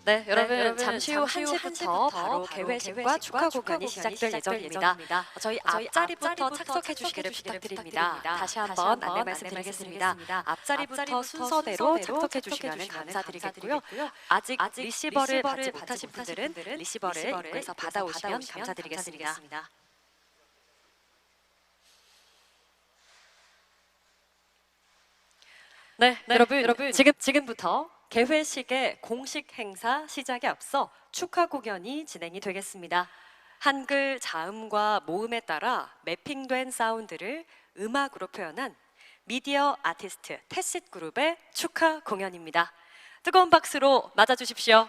네, 여러분 잠시 후 1시부터 바로 개회식과 축하 공연이 시작될 예정입니다. 저희 앞자리부터 착석해 주시기를 부탁드립니다. 다시 한번 안내 말씀드리겠습니다. 앞자리부터 순서대로 착석해 주시면 감사드리겠고요. 아직 리시버를 받지 못하신 분들은 리시버를 입구에서 받아오시면 감사드리겠습니다. 네, 여러분 지금부터 개회식의 공식 행사 시작에 앞서 축하 공연이 진행이 되겠습니다. 한글 자음과 모음에 따라 매핑된 사운드를 음악으로 표현한 미디어 아티스트 태싯 그룹의 축하 공연입니다. 뜨거운 박수로 맞아주십시오.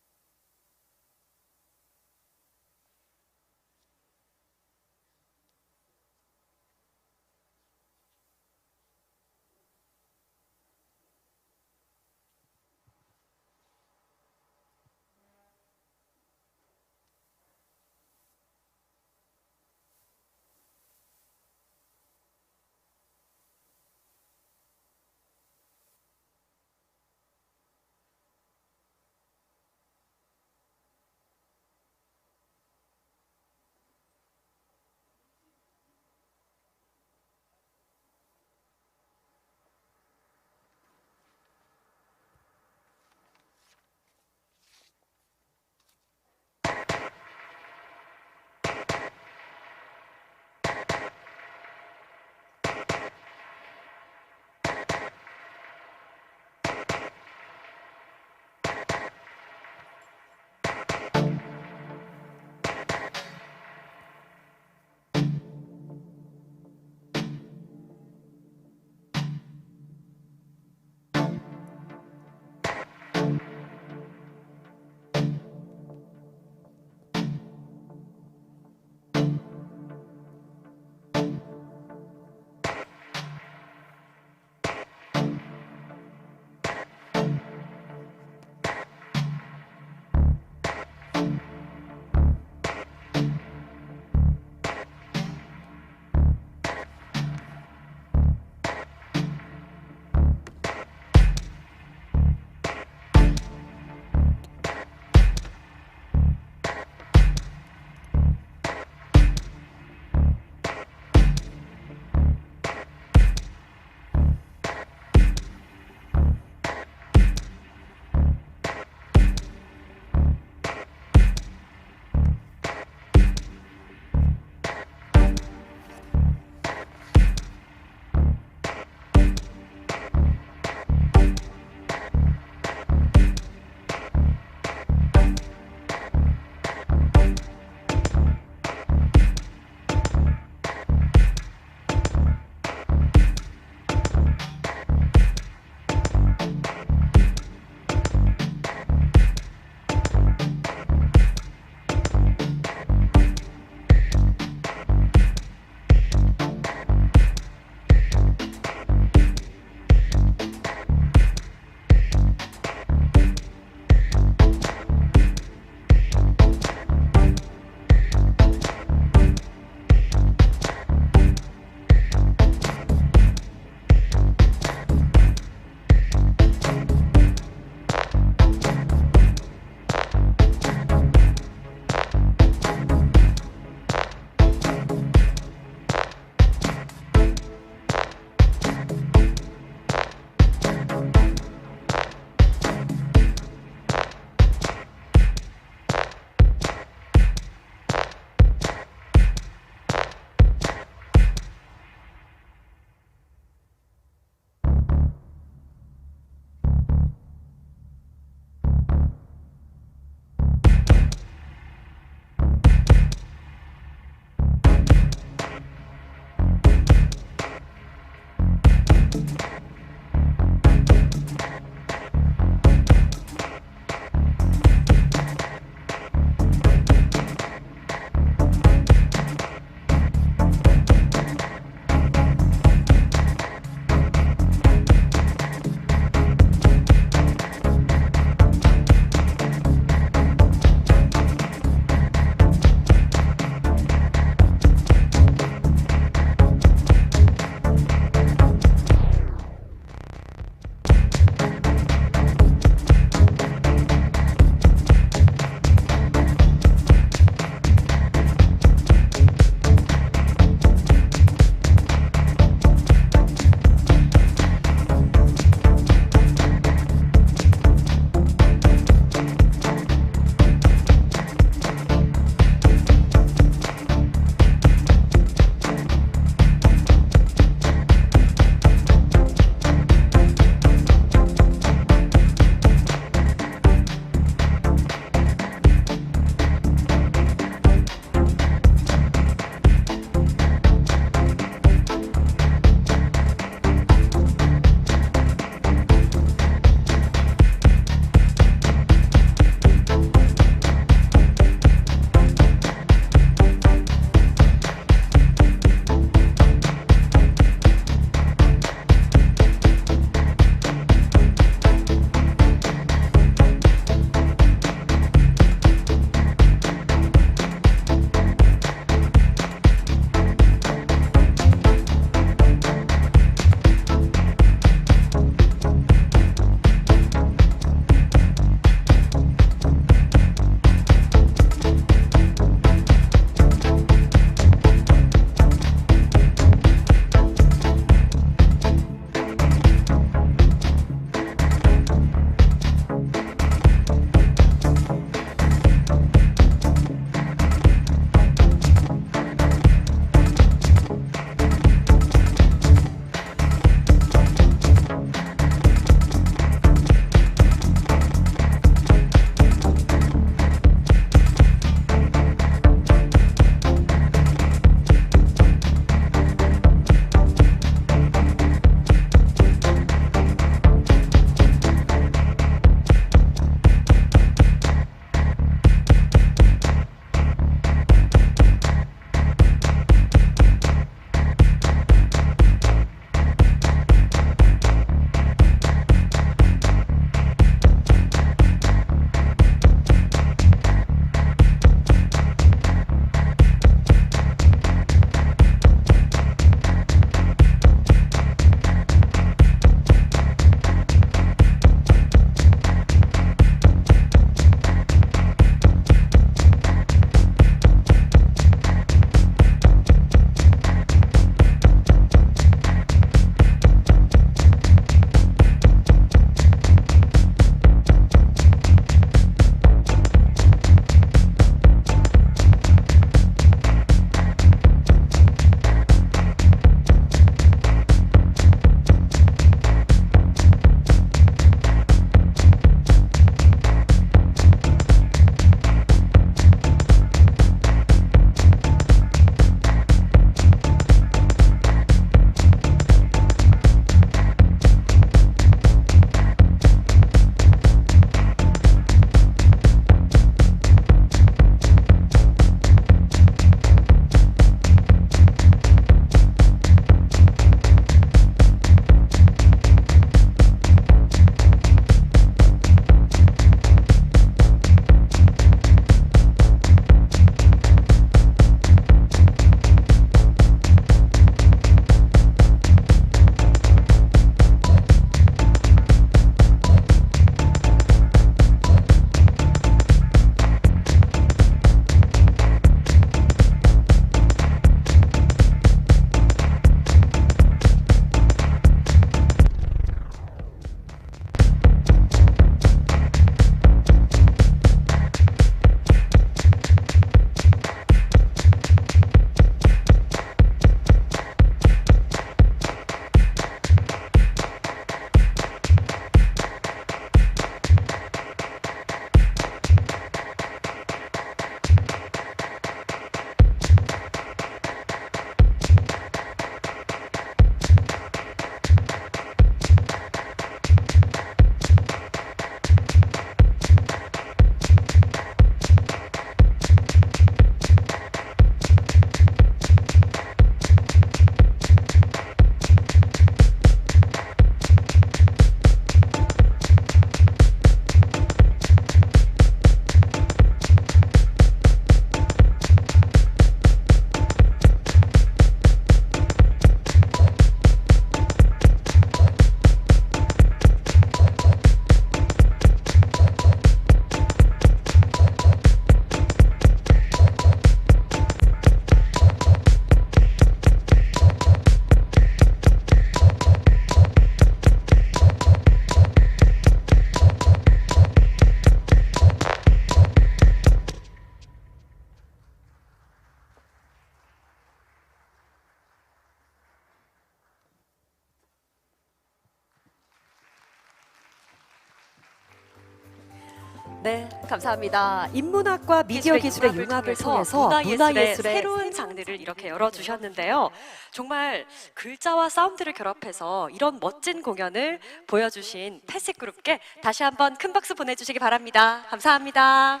네, 감사합니다. 인문학과 미디어 기술의 융합을 통해서 문화예술의 새로운 장르를 이렇게 열어주셨는데요. 정말 글자와 사운드를 결합해서 이런 멋진 공연을 보여주신 패시그룹께 다시 한번 큰 박수 보내주시기 바랍니다. 감사합니다.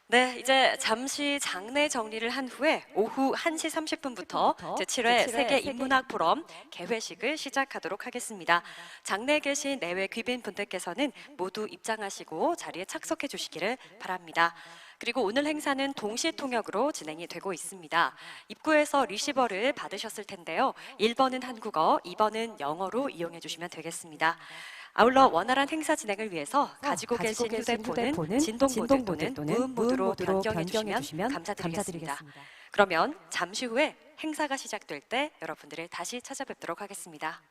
네, 이제 잠시 장례 정리를 한 후에 오후 1시 30분부터 제7회 세계 인문학 포럼 개회식을 시작하도록 하겠습니다. 장내에 계신 내외 귀빈분들께서는 모두 입장하시고 자리에 착석해 주시기를 바랍니다. 그리고 오늘 행사는 동시 통역으로 진행이 되고 있습니다. 입구에서 리시버를 받으셨을 텐데요. 1번은 한국어, 2번은 영어로 이용해 주시면 되겠습니다. 아울러 원활한 행사 진행을 위해서 가지고 계신 휴대폰은 진동 모드 또는 무음 모드로 변경해 주시면 감사드리겠습니다. 그러면 잠시 후에 행사가 시작될 때 여러분들을 다시 찾아뵙도록 하겠습니다.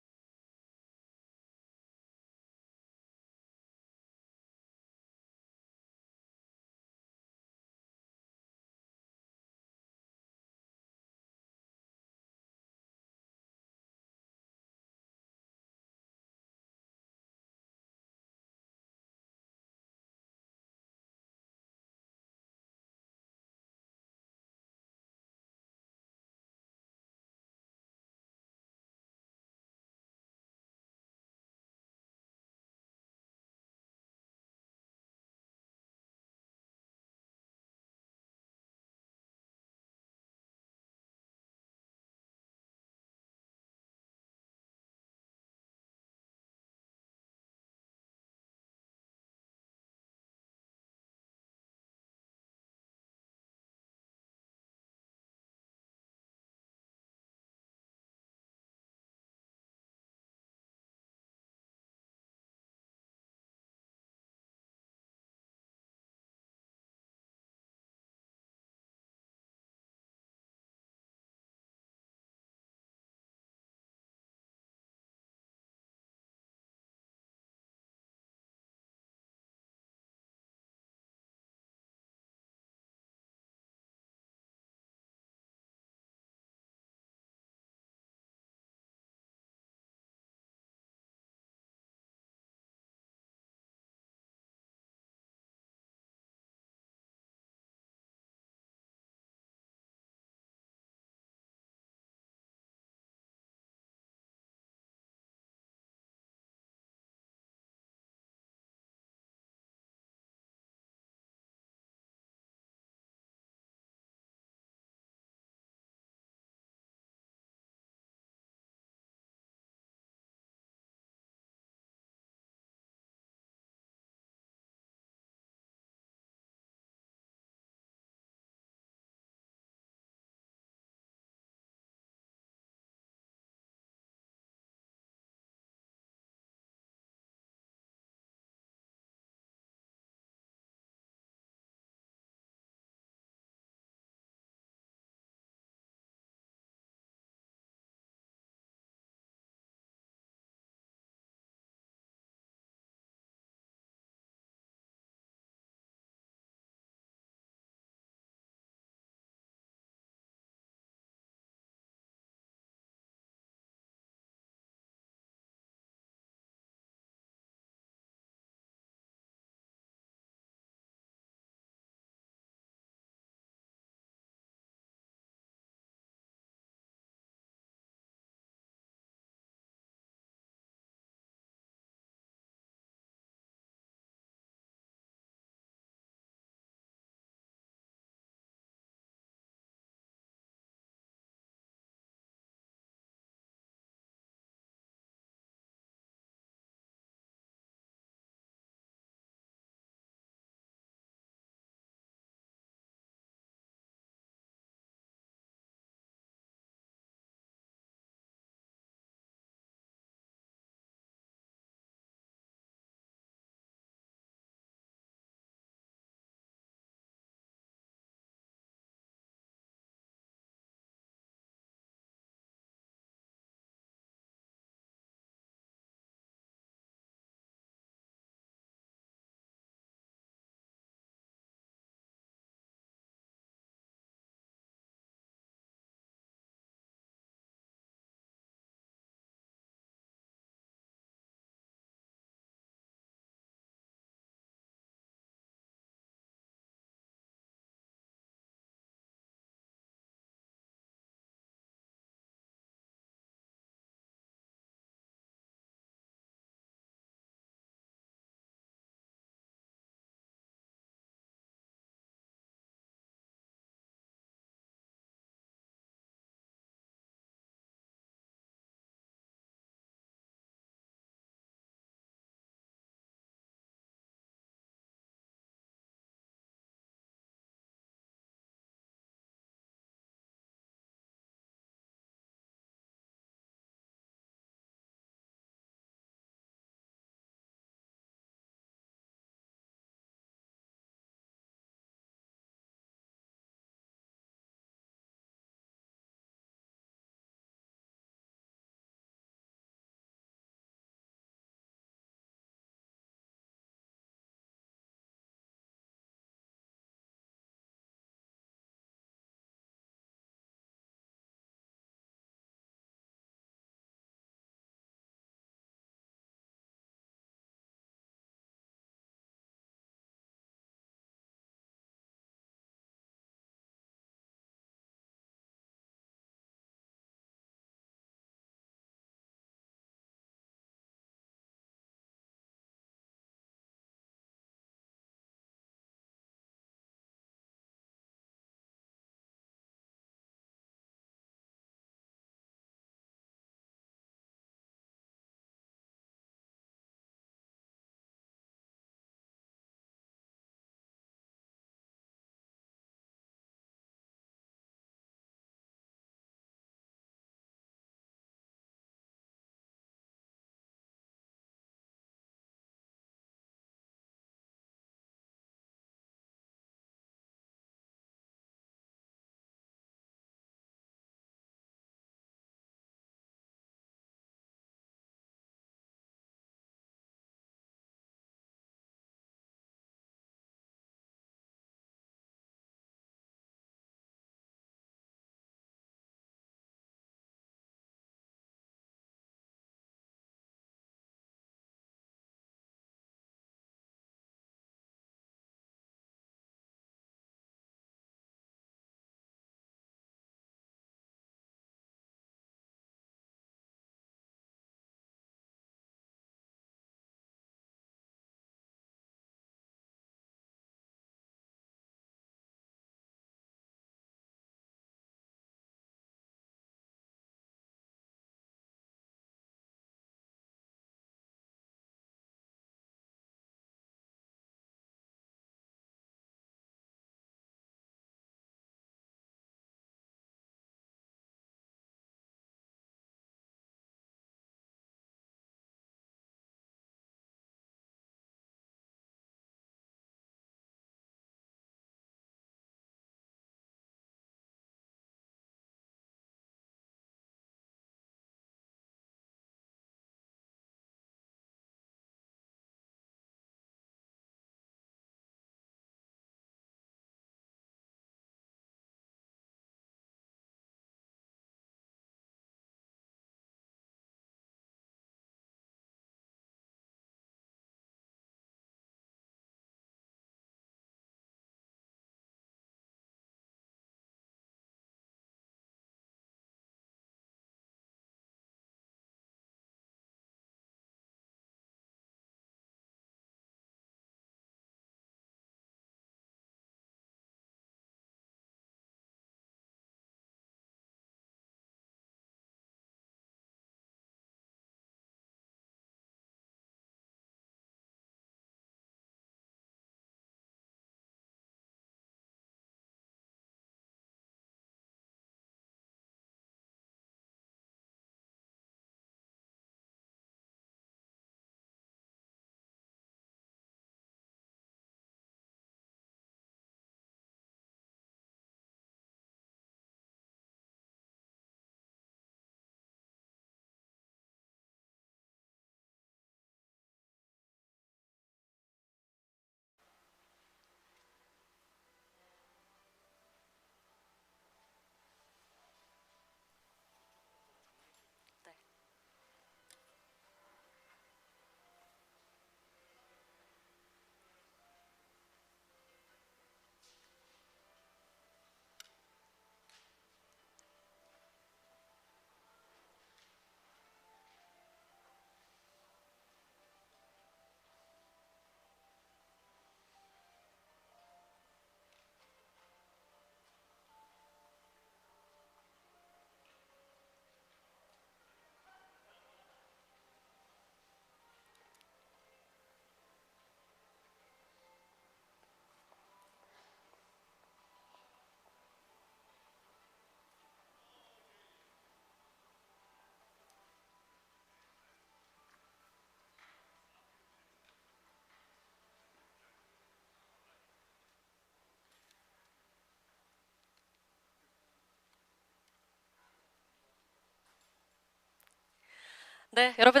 네, 여러분.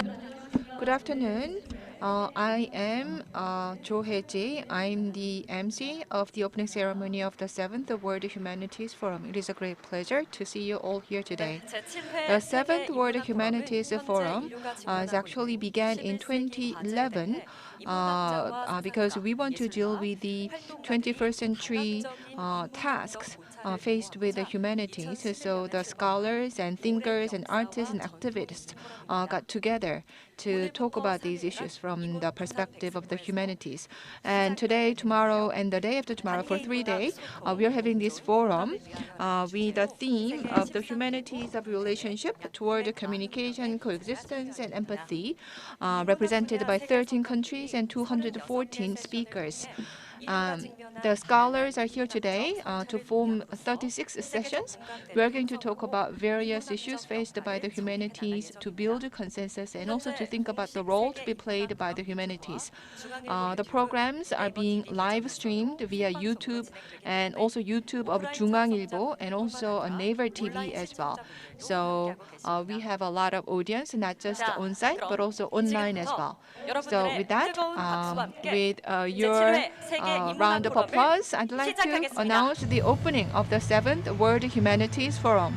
Good afternoon. I am Jo Hye-ji. I'm the MC of the opening ceremony of the 7th World Humanities Forum. It is a great pleasure to see you all here today. The 7th World Humanities Forum has actually began in 2011 because we want to deal with the 21st century tasks faced with the humanities. So the scholars and thinkers and artists and activists got together to talk about these issues from the perspective of the humanities. And today, tomorrow, and the day after tomorrow, for 3 days, we are having this forum with the theme of the humanities of relationship toward communication, coexistence, and empathy, represented by 13 countries and 214 speakers. The scholars are here today to form 36 sessions. We are going to talk about various issues faced by the humanities to build consensus and also to think about the role to be played by the humanities. The programs are being live streamed via YouTube and also YouTube of 중앙일보 and also on Naver TV as well. So we have a lot of audience, not just on site but also online as well. So with that, with your round of applause, I'd like to announce the opening of the 7th World Humanities Forum.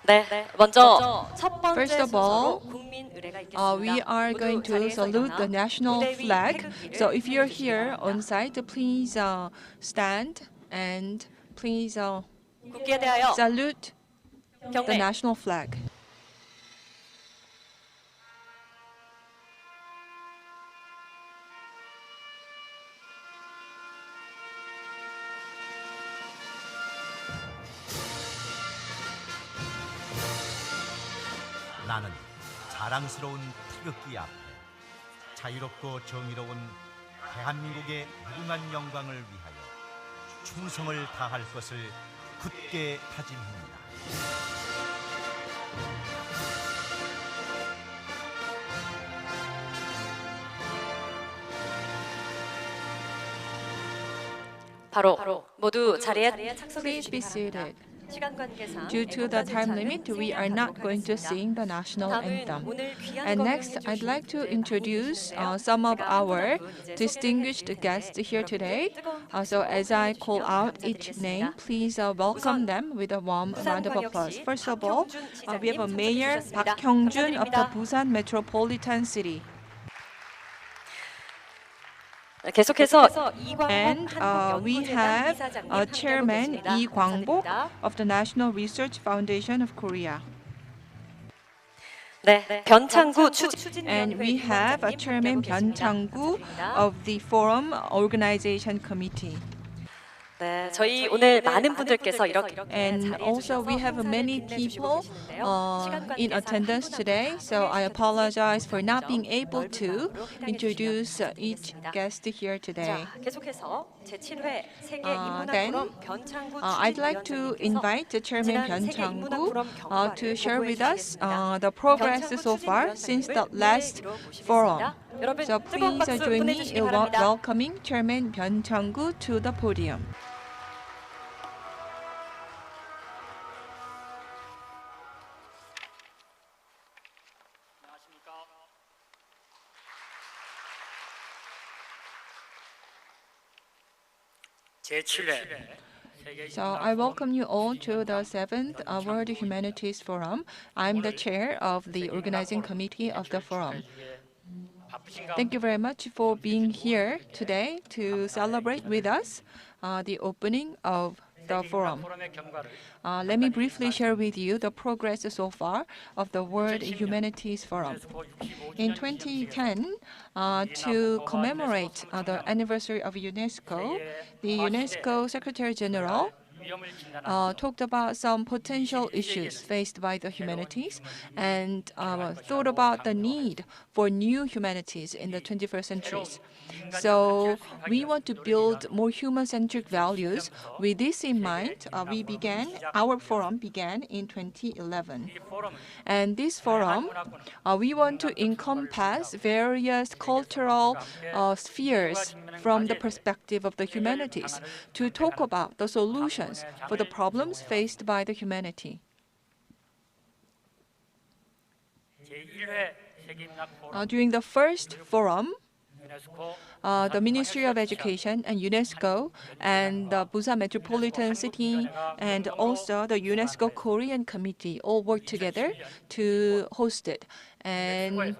네, 먼저 첫 번째 First of all, 순서로 국민 의례가 있겠습니다. we are going to salute the national flag. So if you're here on site, please stand and please 국기에 대하여 salute the 경례. national flag. 나는 자랑스러운 태극기 앞에 자유롭고 정의로운 대한민국의 무궁한 영광을 위하여 충성을 다할 것을 굳게 다짐합니다. 바로 모두 자리에 착석해 Please be 주시기 바랍니다. seated. 시간 관계상 Due to the time limit, we are not going to sing the national anthem. And next, I'd like to introduce some of our distinguished guests here today. So as I call out each name, please welcome them with a warm round of applause. First of all, we have a Mayor Park Hyung-jun of the Busan Metropolitan City. 계속해서 And we have Chairman Lee Kwang-bok of the National Research Foundation of Korea. 네, 변창구 추진 And we have Chairman Byun Chang-gu of the Forum Organization Committee. 네, 저희 오늘 많은 분들께서 이렇게 And also we have many people in attendance today, so I apologize for not being able to introduce each guest here today. 자, 계속해서 제7회 세계 Then, 인문학 포럼 변창구 I'd like to invite the Chairman Byun Chang-gu to share with us the progress so far since the last forum. So please join me in welcoming Chairman Byun Chang-gu to the podium. So I welcome you all to the 7th World Humanities Forum. I'm the chair of the organizing committee of the forum. Thank you very much for being here today to celebrate with us the opening of the forum. Let me briefly share with you the progress so far of the World Humanities Forum. In 2010, to commemorate the anniversary of UNESCO, the UNESCO Secretary General talked about some potential issues faced by the humanities and thought about the need for new humanities in the 21st centuries. So we want to build more human-centric values. With this in mind, our forum began in 2011. And this forum, we want to encompass various cultural spheres from the perspective of the humanities to talk about the solutions solutions for the problems faced by the humanity. During the first forum, the Ministry of Education and UNESCO and the Busan Metropolitan City and also the UNESCO Korean Committee all worked together to host it. And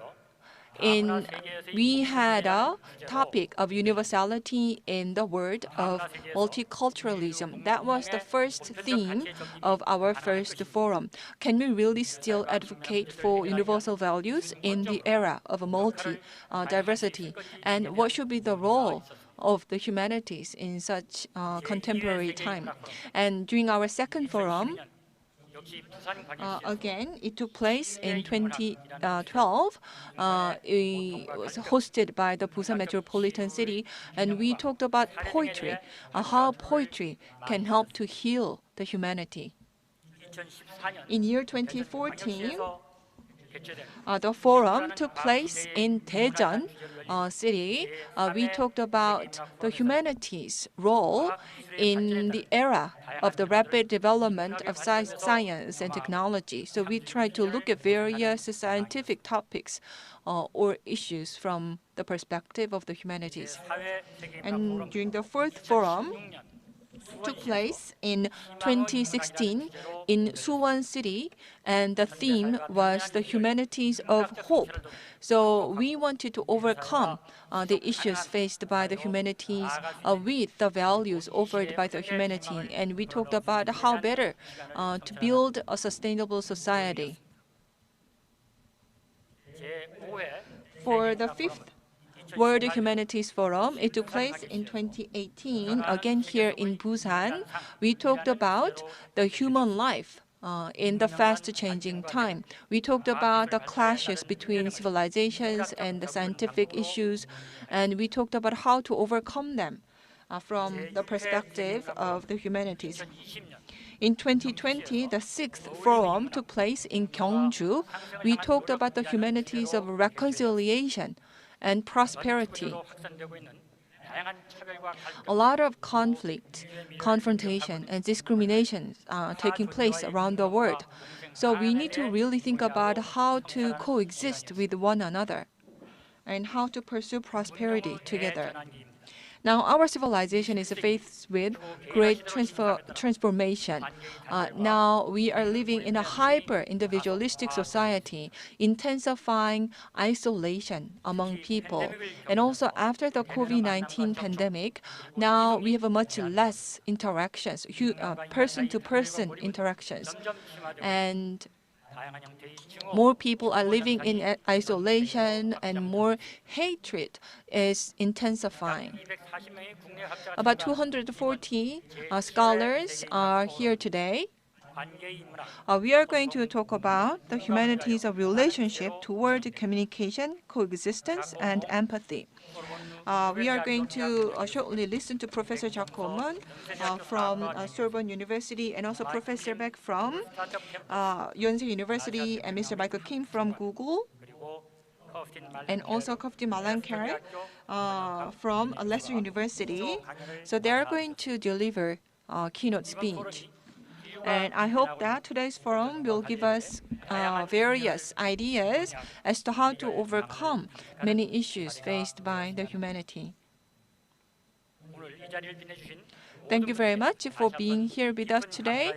we had a topic of universality in the word of multiculturalism. That was the first theme of our first forum. Can we really still advocate for universal values in the era of diversity? And what should be the role of the humanities in such contemporary time? And during our second forum, again, it took place in 2012. It was hosted by the Busan Metropolitan City, and we talked about poetry, how poetry can help to heal the humanity. In year 2014, the forum took place in Daejeon city. We talked about the humanities' role in the era of the rapid development of science and technology. So we tried to look at various scientific topics or issues from the perspective of the humanities. And during the fourth forum, took place in 2016 in Suwon City, and the theme was the humanities of hope. So we wanted to overcome the issues faced by the humanities with the values offered by the humanity, and we talked about how better to build a sustainable society. For the fifth World Humanities Forum, it took place in 2018, again here in Busan. We talked about the human life in the fast-changing time. We talked about the clashes between civilizations and the scientific issues, and we talked about how to overcome them from the perspective of the humanities. In 2020, the sixth forum took place in Gyeongju. We talked about the humanities of reconciliation and prosperity. A lot of conflict, confrontation, and discrimination taking place around the world. So we need to really think about how to coexist with one another and how to pursue prosperity together. Now, our civilization is faced with great transformation. Now, we are living in a hyper-individualistic society, intensifying isolation among people. And also, after the COVID-19 pandemic, now we have a much less interactions, person-to-person interactions. And more people are living in isolation, and more hatred is intensifying. About 240 scholars are here today. We are going to talk about the humanities of relationship toward communication, coexistence, and empathy. We are going to shortly listen to Professor Jacoman from Sorbonne University, and also Professor Beck from Yonsei University, and Mr. Michael Kim from Google, and also Kofti Malankare from Leicester University. So they are going to deliver a keynote speech. And I hope that today's forum will give us various ideas as to how to overcome many issues faced by the humanity. Thank you very much for being here with us today.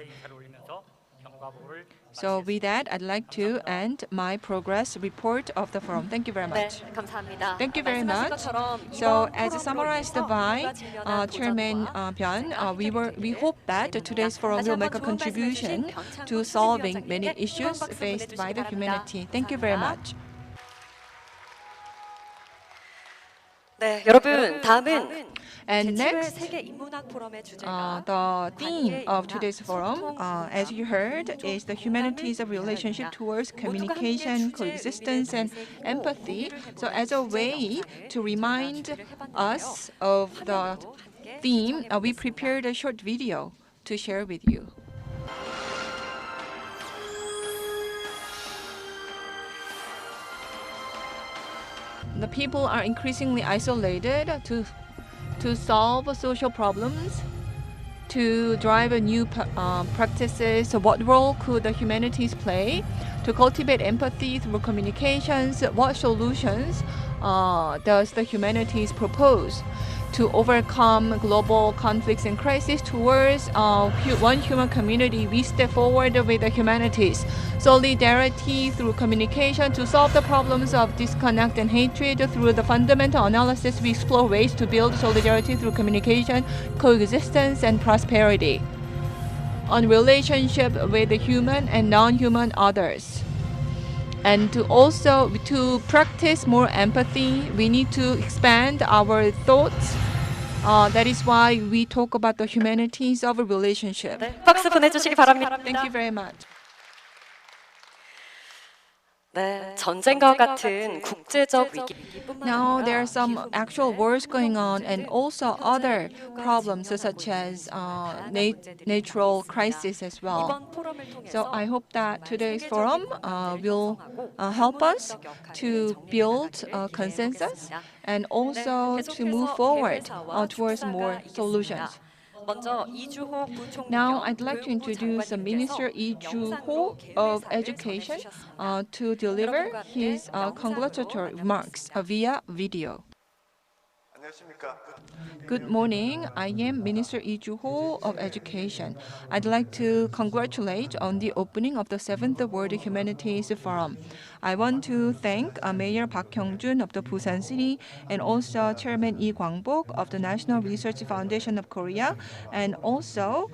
So with that, I'd like to end my progress report of the forum. Thank you very much. 네, 감사합니다. Thank you very 말씀하신 much. 것처럼 So, 이번 as 포럼으로 summarized 인해서 by 인류가 직면한 Chairman 도전과 Byun, we hope that today's forum 다시 will 한번 make a 좋은 말씀해 contribution 주신 병창국 to solving 시진위원장님께 many 뜨거운 issues 박수 faced by the 보내주시기 humanity. 바랍니다. Thank you very 감사합니다. much. 네, 여러분 다음은 And 제7회 next, 세계 인문학 포럼의 주제가 the theme of 관계, today's 인학, forum, 소통, as you heard, 공감, is the 인종, humanities of 공감을 relationship 위하여입니다. towards 모두가 함께 communication, 주제, coexistence, 의미를 and 되새기고 empathy. 공유를 So, 해보는 as a 주제 way 영상을 to 저희가 remind 준비를 해봤는데요. us of the 화면으로 함께 theme, 시청해 we 보겠습니다. prepared a short video to share with you. The people are increasingly isolated to solve social problems, to drive a new practices. So what role could the humanities play to cultivate empathy through communications? What solutions does the humanities propose to overcome global conflicts and crises towards one human community? We step forward with the humanities. Solidarity through communication to solve the problems of disconnect and hatred. Through the fundamental analysis, we explore ways to build solidarity through communication, coexistence, and prosperity. On relationship with the human and non-human others. And to practice more empathy, we need to expand our thoughts. That is why we talk about the humanities of a relationship. 네, 박수 보내주시기 바랍니다. Thank you very much. 네, 전쟁과 같은 국제적 위기뿐만 Now 아니라 there are some actual wars going on and also other problems such as natural crisis as well. 이번 포럼을 통해서 So I hope that today's forum will help us to build a consensus and also to move forward towards more solutions. 먼저 이주호 부총리 Now I'd like to introduce Minister Lee Joo-ho of Education to deliver his congratulatory remarks via video. Good morning. I am Minister Lee Joo-ho of Education. I'd like to congratulate on the opening of the 7th World Humanities Forum. I want to thank Mayor Park Hyung-jun of the Busan City and also Chairman Lee Kwang-bok of the National Research Foundation of Korea and also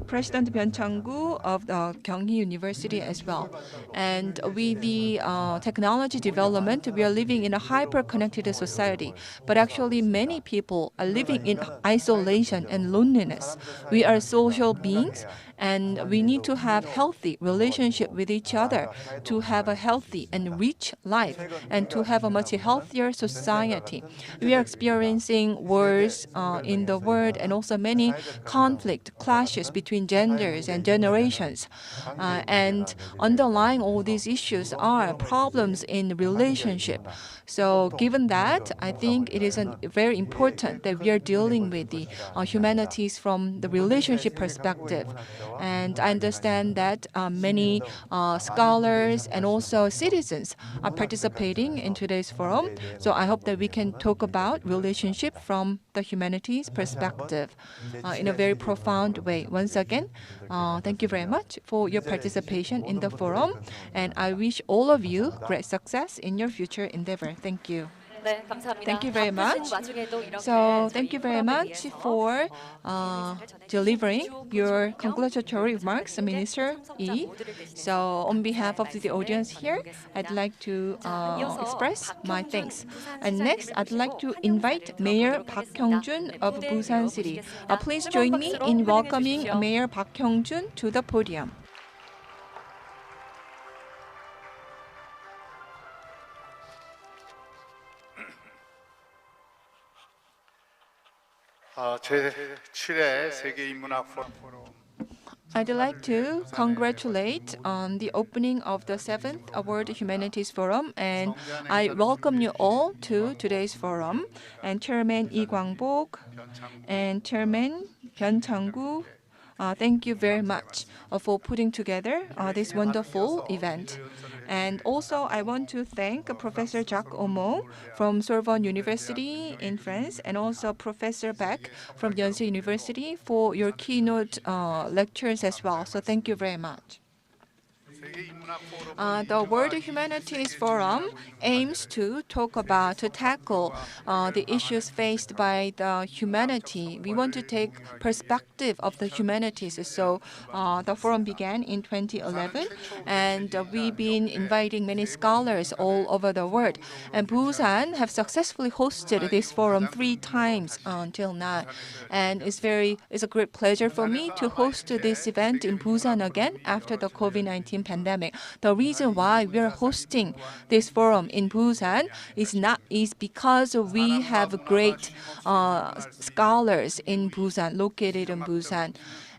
President Byun Chang-gu of the Gyeonggi University as well. And with the technology development, we are living in a hyper-connected society. But actually, many people are living in isolation and loneliness. We are social beings, and we need to have healthy relationship with each other to have a healthy and rich life and to have a much healthier society. We are experiencing wars in the world and also many conflict clashes between genders and generations. And underlying all these issues are problems in relationship. So given that, I think it is very important that we are dealing with the humanities from the relationship perspective. And I understand that many scholars and also citizens are participating in today's forum. So I hope that we can talk about relationship from the humanities perspective in a very profound way. Once again, thank you very much for your participation in the forum. And I wish all of you great success in your future endeavor. Thank you. 네, 감사합니다. Thank you very 바쁘신 much. 와중에도 이렇게 So 저희 thank you very 포럼을 much 위해서 for 메시지를 delivering 전해주신 your 이주호 congratulatory 부총리와 remarks, Minister 참석자 Lee. 모두를 대신해서 So on behalf of the 말씀을 audience here, 전해보겠습니다. I'd like to 자, 이어서 express my 박형준 thanks. 부산시장님을 And next, I'd like to 모시고 invite 환영 Mayor 인사를 Park 드리도록 Hyung-jun 하겠습니다. of 무대 Busan 위로 City. 모시겠습니다. Please 뜨거운 join me 박수로 in 환영해 welcoming 주십시오. Mayor Park Hyung-jun to the podium. 제7회 세계인문학 포럼 I'd like to congratulate on the opening of the 7th World Humanities Forum, and I welcome you all to today's forum. And Chairman Lee Kwang-bok and Chairman Byun Chang-gu, thank you very much for putting together this wonderful event. And also, I want to thank Professor Jacques Omo from Sorbonne University in France and also Professor Beck from Yonsei University for your keynote lectures as well. So thank you very much. The World Humanities Forum aims to tackle the issues faced by the humanity. We want to take perspective of the humanities. So the forum began in 2011, and we've been inviting many scholars all over the world. And Busan have successfully hosted this forum 3 times until now. And it's a great pleasure for me to host this event in Busan again after the COVID-19 pandemic. The reason why we are hosting this forum in Busan is because we have great scholars in Busan, located in Busan.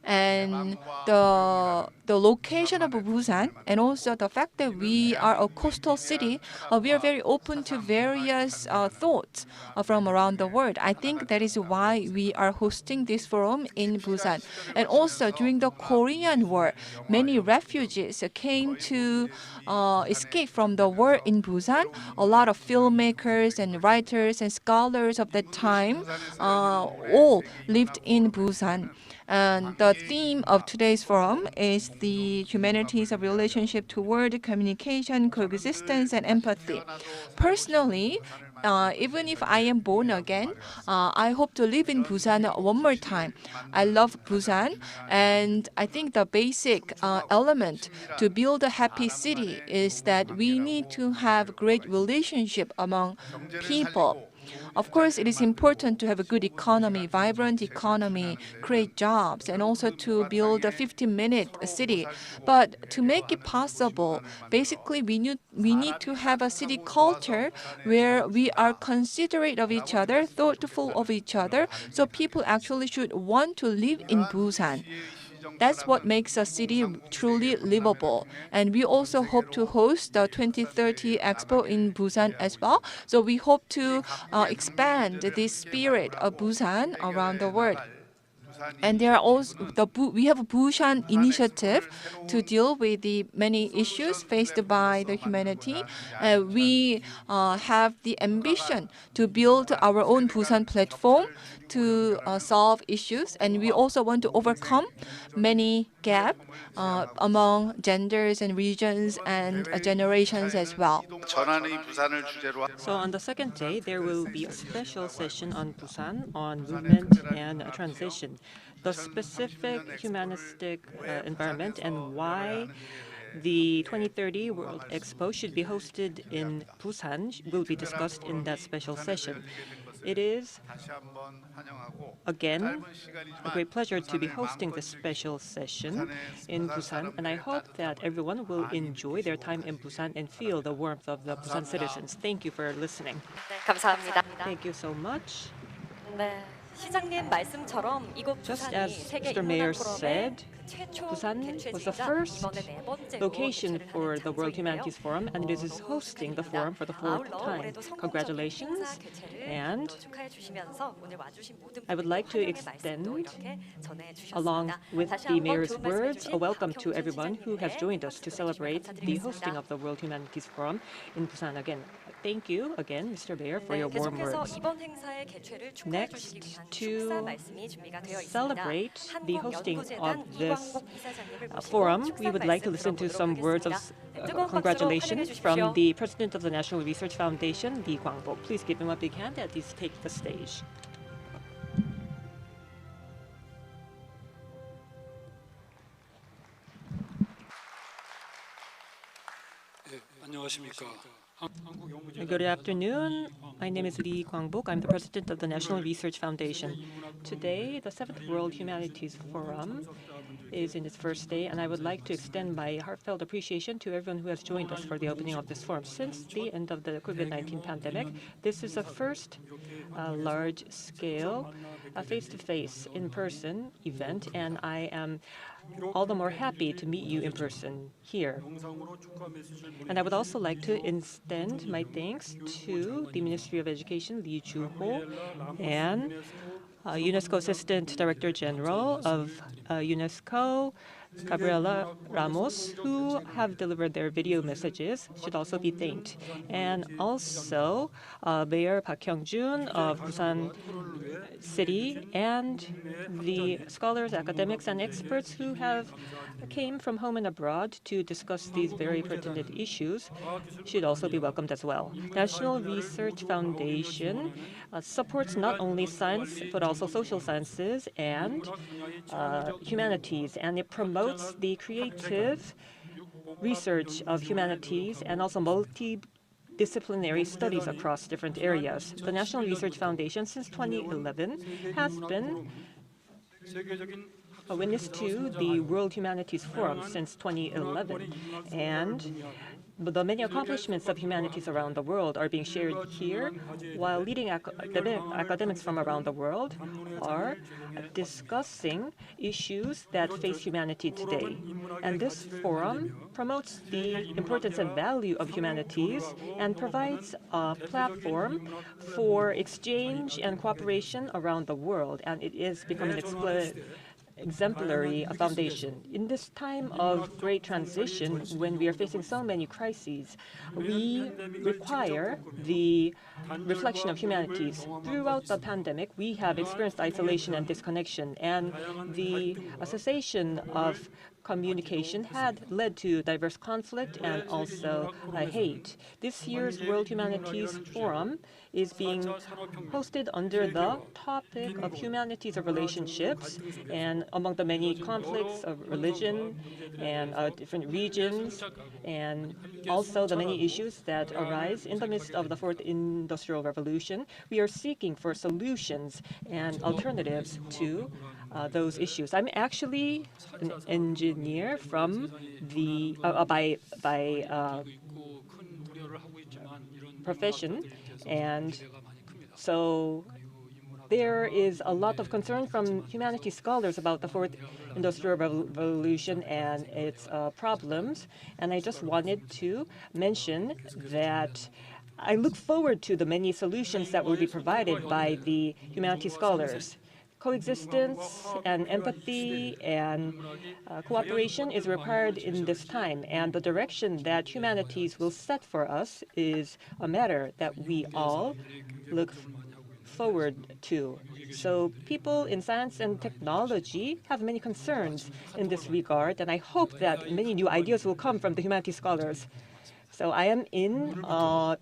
and the location of Busan, and also the fact that we are a coastal city, we are very open to various thoughts from around the world. I think that is why we are hosting this forum in Busan. And also during the Korean War, many refugees came to escape from the war in Busan. A lot of filmmakers and writers and scholars of that time all lived in Busan. And the theme of today's forum is the humanities of relationship toward communication, coexistence, and empathy. Personally, even if I am born again, I hope to live in Busan one more time. I love Busan, and I think the basic element to build a happy city is that we need to have great relationship among people. Of course, it is important to have a good economy, vibrant economy, create jobs, and also to build a 15-minute city. But to make it possible, basically, we need to have a city culture where we are considerate of each other, thoughtful of each other, so people actually should want to live in Busan. That's what makes a city truly livable. And we also hope to host the 2030 Expo in Busan as well. So we hope to expand this spirit of Busan around the world. And there are also we have a Busan initiative to deal with the many issues faced by the humanity. We have the ambition to build our own Busan platform to solve issues, and we also want to overcome many gaps among genders and regions and generations as well. 전환의 부산을 주제로 한 So on the second day, there will be a special session on Busan on movement and transition, the specific humanistic environment and why the 2030 World Expo should be hosted in Busan will be discussed in that special session. It is, 다시 한번 환영하고 again, a great pleasure to be hosting this special session in Busan, and I hope that everyone will enjoy their time in Busan and feel the warmth of the Busan citizens. Thank you for listening. 네, 감사합니다. Thank you so much. 네, 시장님 말씀처럼 이곳 Just 부산이 as 세계 Mr. Mayor 인문학 포럼의 said, 최초 Busan was the 개최지이자 first 이번에 네 번째로 location 개최를 for 하는 the World 장소인데요. Humanities Forum, and it is hosting the forum for the fourth 아울러 time. 올해도 성공적인 Congratulations, 행사 개최를 and 또 축하해 주시면서 오늘 와주신 모든 I would 분들께 like to 환영의 말씀도 extend, 이렇게 전해 along 주셨습니다. with 다시 the 한번 Mayor's 좋은 말씀해 words, 주신 a welcome to 박형준 everyone who has 시장님께 joined us to 박수 celebrate the hosting 감사드리겠습니다. of the World Humanities Forum in Busan again. Thank you again, Mr. Mayor, for 네, your warm 계속해서 words. 이번 행사의 개최를 축하해 Next, 주시기 위한 to 축사 말씀이 준비가 되어 있습니다. celebrate the hosting 한국연구재단 of this 이광복 이사장님을 모시고 forum, 축사 we would like to 말씀 listen to 들어보도록 some words of 하겠습니다. 뜨거운 박수로 환영해 congratulations 주십시오. from the president of the National Research Foundation, Lee Kwang-bok. Please give him a big hand as he takes the stage. 안녕하십니까. Good afternoon. My name is Lee Kwang-bok. I'm the president of the National Research Foundation. Today, the 7th World Humanities Forum is in its first day, and I would like to extend my heartfelt appreciation to everyone who has joined us for the opening of this forum. Since the end of the COVID-19 pandemic, this is the first large-scale, face-to-face, in-person event, and I am all the more happy to meet you in person here. And I would also like to extend my thanks to the Ministry of Education, Lee Ju-ho, and UNESCO Assistant Director General of UNESCO, Gabriela Ramos, who have delivered their video messages, should also be thanked. And also Mayor Park Hyung-jun of Busan City and the scholars, academics, and experts who have came from home and abroad to discuss these very pertinent issues should also be welcomed as well. National Research Foundation supports not only science but also social sciences and humanities, and it promotes the creative research of humanities and also multidisciplinary studies across different areas. The National Research Foundation since 2011 has been a witness to the World Humanities Forum since 2011, and the many accomplishments of humanities around the world are being shared here, while leading academics from around the world are discussing issues that face humanity today. And this forum promotes the importance and value of humanities and provides a platform for exchange and cooperation around the world, and it is becoming exemplary foundation. In this time of great transition, when we are facing so many crises, we require the reflection of humanities. Throughout the pandemic, we have experienced isolation and disconnection, and the cessation of communication had led to diverse conflict and also hate. This year's World Humanities Forum is being hosted under the topic of humanities of relationships, and among the many conflicts of religion and different regions, and also the many issues that arise in the midst of the fourth industrial revolution, we are seeking for solutions and alternatives to those issues. I'm actually an engineer from the by profession, and so there is a lot of concern from humanities scholars about the fourth industrial revolution and its problems. And I just wanted to mention that I look forward to the many solutions that will be provided by the humanities scholars. Coexistence and empathy and cooperation is required in this time, and the direction that humanities will set for us is a matter that we all look forward to. So people in science and technology have many concerns in this regard, and I hope that many new ideas will come from the humanities scholars. So I am in a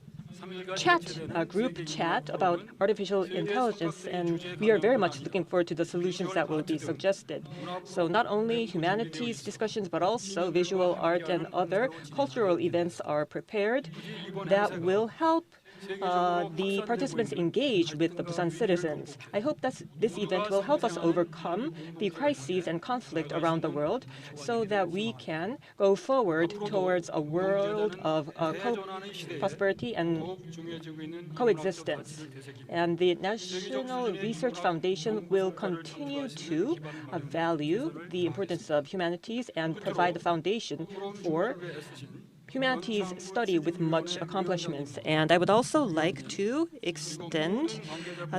group chat about artificial intelligence, and we are very much looking forward to the solutions that will be suggested. So not only humanities discussions, but also visual art and other cultural events are prepared that will help the participants engage with the Busan citizens. I hope that this event will help us overcome the crises and conflict around the world so that we can go forward towards a world of prosperity and coexistence. And the National Research Foundation will continue to value the importance of humanities and provide the foundation for humanities study with much accomplishments. And I would also like to extend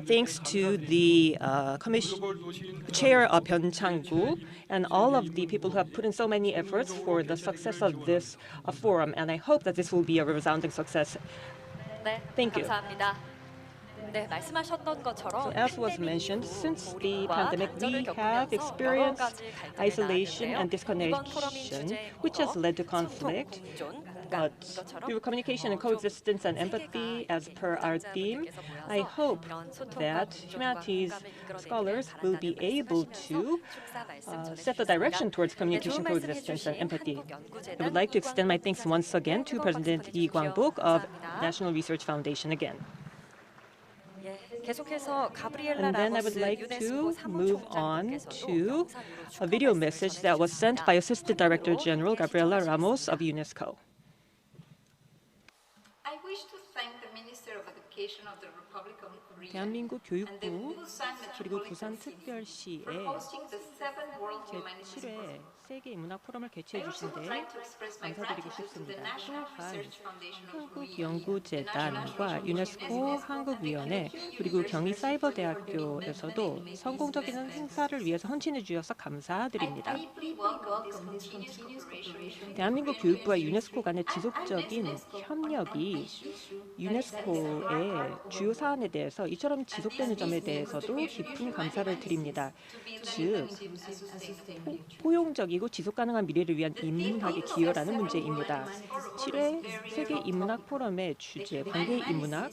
thanks to the chair of Byun Chang-gu and all of the people who have put in so many efforts for the success of this forum. And I hope that this will be a resounding success. 네, Thank you. 감사합니다. 네, 말씀하셨던 것처럼 So as was mentioned, since the pandemic, we have experienced isolation and disconnection, which has led to conflict. But through communication and coexistence and empathy, as per our theme, I hope that humanities scholars will be able to set the direction towards communication, coexistence, and empathy. I would like to extend my thanks once again to President Lee Kwang-book of National Research Foundation again. And then I would like to move on to a video message that was sent by Assistant Director General Gabriela Ramos of UNESCO. I wish to thank the Minister of Education of the Republic of Korea 대한민국 and the 교육부 Busan 그리고 Metropolitan 부산 City 특별시에 for hosting the 7th World Humanities 제7회 Forum. 세계 문학 포럼을 I 개최해 also 주신 would 데 like to express my 감사드리고 gratitude to the 싶습니다. National 또한 Research Foundation of Korea, the 한국연구재단과 National 유네스코 한국위원회 그리고 경희사이버대학교에서도 성공적인 행사를 위해서 헌신해 주셔서 감사드립니다. I deeply welcome this continuous cooperation 대한민국 교육부와 유네스코 간의 지속적인 협력이 유네스코의 주요 사안에 대해서 이처럼 지속되는 점에 대해서도 깊은 감사를 드립니다. 즉, 포용적이고 지속가능한 미래를 위한 인문학의 기여라는 문제입니다. 7회 세계 인문학 포럼의 주제, 관계 인문학,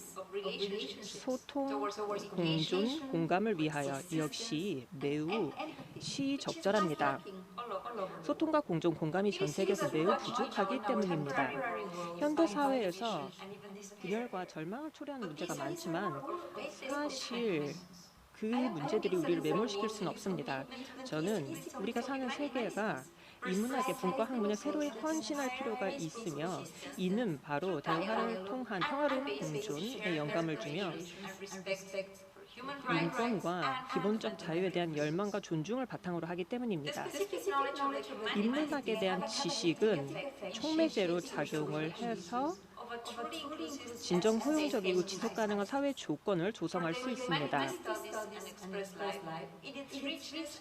소통, 공존, 공감을 위하여 역시 매우 시적절합니다. 소통과 공존, 공감이 전 세계에서 매우 부족하기 때문입니다. 현대 사회에서 분열과 절망을 초래하는 문제가 많지만 사실 그 문제들이 우리를 매몰시킬 수는 없습니다. 저는 우리가 사는 세계가 인문학의 분과 학문에 새로이 헌신할 필요가 있으며 이는 바로 대화를 통한 평화로운 공존에 영감을 주며 인권과 기본적 자유에 대한 열망과 존중을 바탕으로 하기 때문입니다. 인문학에 대한 지식은 촉매제로 작용을 해서 진정 포용적이고 지속 가능한 사회 조건을 조성할 수 있습니다.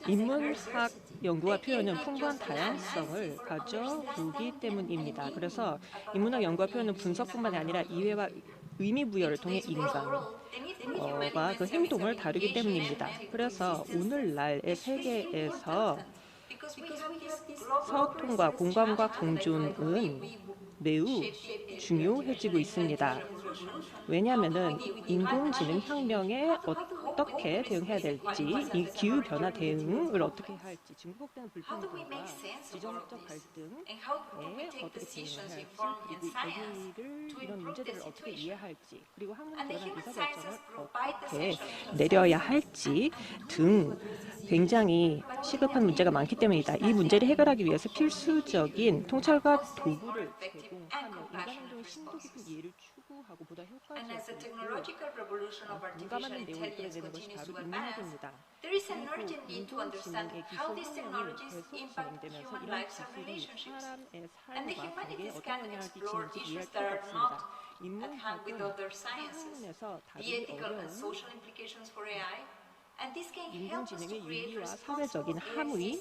인문학 연구와 표현은 풍부한 다양성을 가져오기 때문입니다. 그래서 인문학 연구와 표현은 분석뿐만 아니라 이해와 의미 부여를 통해 인간과 그 행동을 다루기 때문입니다. 그래서 오늘날의 세계에서 소통과 공감과 공존은 매우 중요해지고 있습니다. 왜냐하면 인공지능 혁명에 어떻게 대응해야 될지, 이 기후 변화 대응을 어떻게 해야 할지, 증폭되는 불평등과 지정학적 갈등에 어떻게 대응해야 할지, 그리고 이런 문제들을 어떻게 이해할지, 그리고 학문에 대한 의사결정을 어떻게 내려야 할지 등 굉장히 시급한 문제가 많기 때문이다. 이 문제를 해결하기 위해서 필수적인 통찰과 도구를 제공하며 인간 행동의 심도 깊은 이해를 추구하고 보다 효과적이고 공감하는 내용을 이끌어내는 것이 바로 인문학입니다. 그리고 인공지능의 기술 혁명이 계속 진행되면서 이런 기술이 사람의 삶과 관계에 어떤 영향을 끼치는지 이해할 필요가 없습니다. 인문학은 학문에서 다루기 어려운 인공지능의 윤리와 사회적인 함의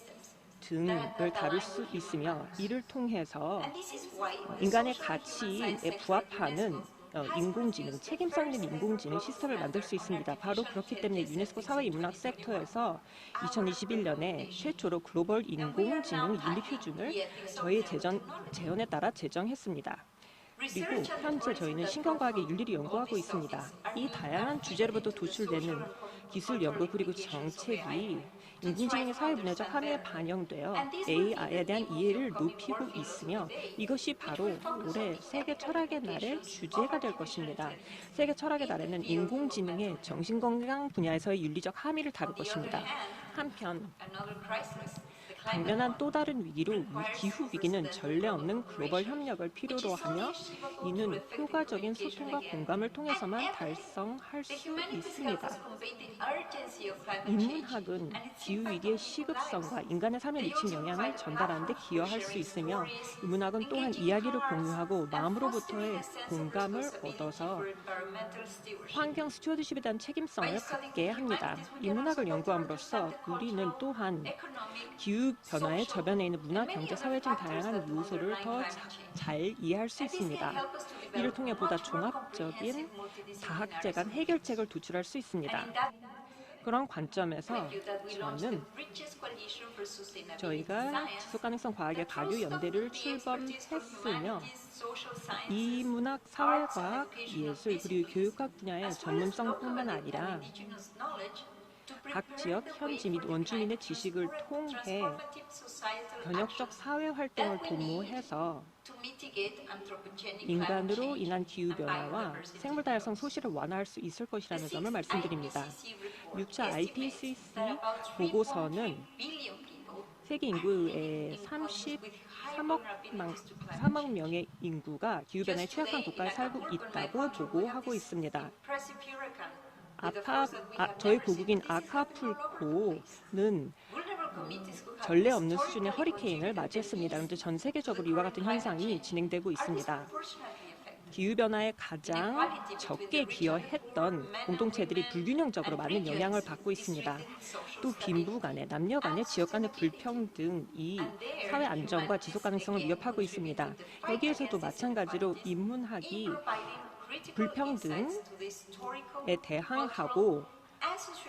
등을 다룰 수 있으며 이를 통해서 인간의 가치에 부합하는 인공지능, 책임성 있는 인공지능 시스템을 만들 수 있습니다. 바로 그렇기 때문에 유네스코 사회인문학 섹터에서 2021년에 최초로 글로벌 인공지능 윤리 표준을 저희 제언에 따라 제정했습니다. 그리고 현재 저희는 신경과학의 윤리를 연구하고 있습니다. 이 다양한 주제로부터 도출되는 기술 연구 그리고 정책이 인공지능의 사회문화적 함의에 반영되어 AI에 대한 이해를 높이고 있으며 이것이 바로 올해 세계 철학의 날의 주제가 될 것입니다. 세계 철학의 날에는 인공지능의 정신건강 분야에서의 윤리적 함의를 다룰 것입니다. 한편 당면한 또 다른 위기로 기후위기는 전례 없는 글로벌 협력을 필요로 하며 이는 효과적인 소통과 공감을 통해서만 달성할 수 있습니다. 인문학은 기후위기의 시급성과 인간의 삶에 미친 영향을 전달하는 데 기여할 수 있으며 인문학은 또한 이야기를 공유하고 마음으로부터의 공감을 얻어서 환경 스튜어드십에 대한 책임성을 갖게 합니다. 인문학을 연구함으로써 우리는 또한 기후변화의 저변에 있는 문화, 경제, 사회적 다양한 요소를 더 잘 이해할 수 있습니다. 이를 통해 보다 종합적인 다학제 간 해결책을 도출할 수 있습니다. 그런 관점에서 저희가 지속가능성 과학의 가교 연대를 출범했으며 인문학, 사회과학, 예술 그리고 교육학 분야의 전문성뿐만 아니라 각 지역, 현지 및 원주민의 지식을 통해 변혁적 사회활동을 도모해서 인간으로 인한 기후변화와 생물다양성 소실을 완화할 수 있을 것이라는 점을 말씀드립니다. 6차 IPCC 보고서는 세계 인구의 3억 명의 인구가 기후변화에 취약한 국가에 살고 있다고 보고하고 있습니다. 저희 고국인 아카풀코는 전례 없는 수준의 허리케인을 맞이했습니다. 그런데 전 세계적으로 이와 같은 현상이 진행되고 있습니다. 기후변화에 가장 적게 기여했던 공동체들이 불균형적으로 많은 영향을 받고 있습니다. 또 빈부 간의, 남녀 간의, 지역 간의 불평등이 사회 안정과 지속 가능성을 위협하고 있습니다. 여기에서도 마찬가지로 인문학이 불평등에 대항하고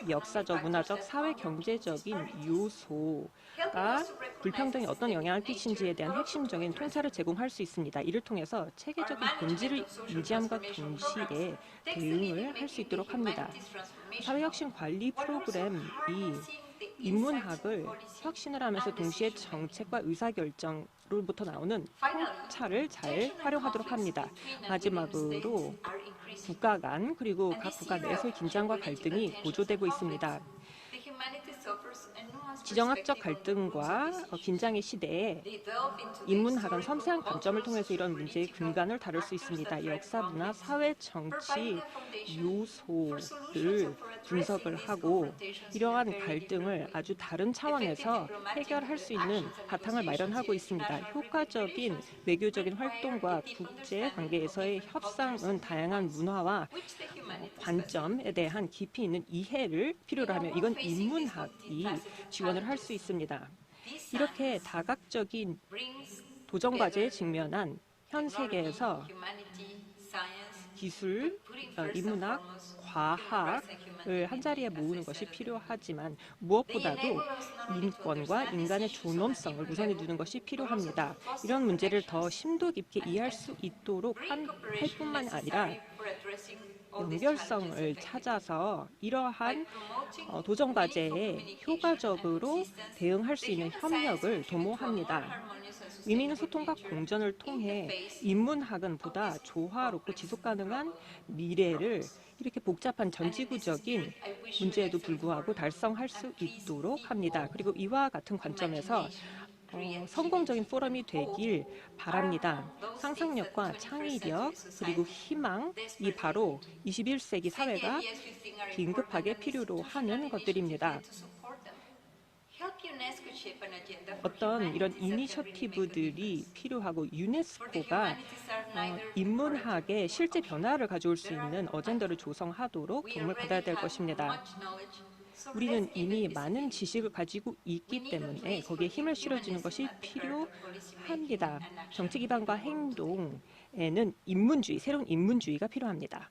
역사적, 문화적, 사회, 경제적인 요소가 불평등에 어떤 영향을 끼친지에 대한 핵심적인 통찰을 제공할 수 있습니다. 이를 통해서 체계적인 본질을 인지함과 동시에 대응을 할 수 있도록 합니다. 사회혁신 관리 프로그램이 인문학을 혁신을 하면서 동시에 정책과 의사결정으로부터 나오는 통찰을 잘 활용하도록 합니다. 마지막으로 국가 간 그리고 각 국가 내에서의 긴장과 갈등이 고조되고 있습니다. 지정학적 갈등과 긴장의 시대에 They delve into the 인문학은 historical, 섬세한 관점을 cultural, 통해서 이런 문제의 socio-political 근간을 다룰 수 factors 있습니다. that drive 역사, 문화, problems, 사회, providing 정치 a foundation for solutions 요소를 or for 분석을 addressing these 하고 confrontations in a 이러한 very different 갈등을 way. 아주 다른 Effective 차원에서 diplomatic 해결할 수 있는 actions and 바탕을 negotiations 마련하고 in 있습니다. international 효과적인 relations 외교적인 require 활동과 a deep 국제 understanding of 관계에서의 different cultures 협상은 and 다양한 viewpoints, 문화와 which the humanities 관점에 대한 깊이 있는 이해를 필요로 하며 이건 인문학이 지원을 할 수 있습니다. 이렇게 다각적인 도전 과제에 직면한 현 세계에서 기술, 인문학, 과학을 한자리에 모으는 것이 필요하지만 무엇보다도 인권과 인간의 존엄성을 우선에 두는 것이 필요합니다. 이런 문제를 더 심도 깊게 이해할 수 있도록 할 뿐만 아니라 연결성을 찾아서 이러한 도전 과제에 효과적으로 대응할 수 있는 협력을 도모합니다. 의미 있는 소통과 공전을 통해 인문학은 보다 조화롭고 지속 가능한 미래를 이렇게 복잡한 전지구적인 문제에도 불구하고 달성할 수 있도록 합니다. 그리고 이와 같은 관점에서 성공적인 포럼이 되길 바랍니다. 상상력과 창의력 그리고 희망이 바로 21세기 사회가 긴급하게 필요로 하는 것들입니다. 어떤 이런 이니셔티브들이 필요하고 유네스코가 인문학의 실제 변화를 가져올 수 있는 어젠더를 조성하도록 도움을 받아야 될 것입니다. 우리는 이미 많은 지식을 가지고 있기 때문에 거기에 힘을 실어주는 것이 필요합니다. 정치 기반과 행동에는 인문주의, 새로운 인문주의가 필요합니다.